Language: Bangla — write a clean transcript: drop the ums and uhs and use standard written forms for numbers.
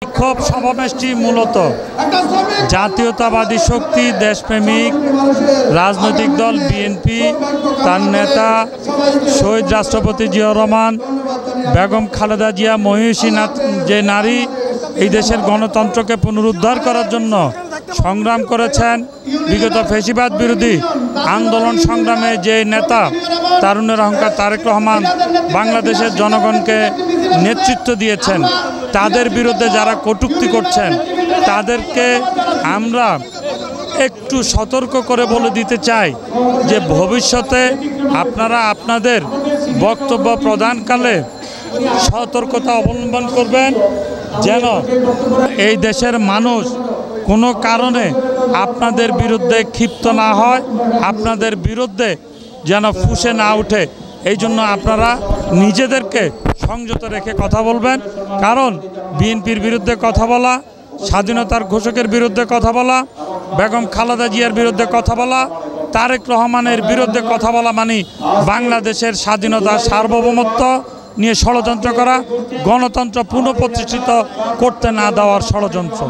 বিক্ষোভ সমাবেশটি মূলত জাতীয়তাবাদী শক্তি, দেশপ্রেমিক রাজনৈতিক দল বিএনপি, তার নেতা শহীদ রাষ্ট্রপতি জিয়াউর রহমান, বেগম খালেদা জিয়া, মহিষী যে নারী এই দেশের গণতন্ত্রকে পুনরুদ্ধার করার জন্য সংগ্রাম করেছেন। বিগত ফ্যাসিবাদ বিরোধী আন্দোলন সংগ্রামে যে নেতা তারুণ্যের অহংকার তারেক রহমান বাংলাদেশের জনগণকে নেতৃত্ব দিয়েছেন, তাদের বিরুদ্ধে যারা কটূক্তি করছেন তাদেরকে আমরা একটু সতর্ক করে বলে দিতে চাই যে ভবিষ্যতে আপনারা আপনাদের বক্তব্য প্রদানকালে সতর্কতা অবলম্বন করবেন, যেন এই দেশের মানুষ কোনো কারণে আপনাদের বিরুদ্ধে ক্ষিপ্ত না হয়, আপনাদের বিরুদ্ধে যেন ফুঁসে না ওঠে। এই জন্য আপনারা নিজেদেরকে সংযত রেখে কথা বলবেন। কারণ বিএনপির বিরুদ্ধে কথা বলা, স্বাধীনতার ঘোষকের বিরুদ্ধে কথা বলা, বেগম খালেদা জিয়ার বিরুদ্ধে কথা বলা, তারেক রহমানের বিরুদ্ধে কথা বলা মানে বাংলাদেশের স্বাধীনতা, সার্বভৌমত্ব নিয়ে ষড়যন্ত্র করা, গণতন্ত্র পুনঃপ্রতিষ্ঠিত করতে না দেওয়ার ষড়যন্ত্র।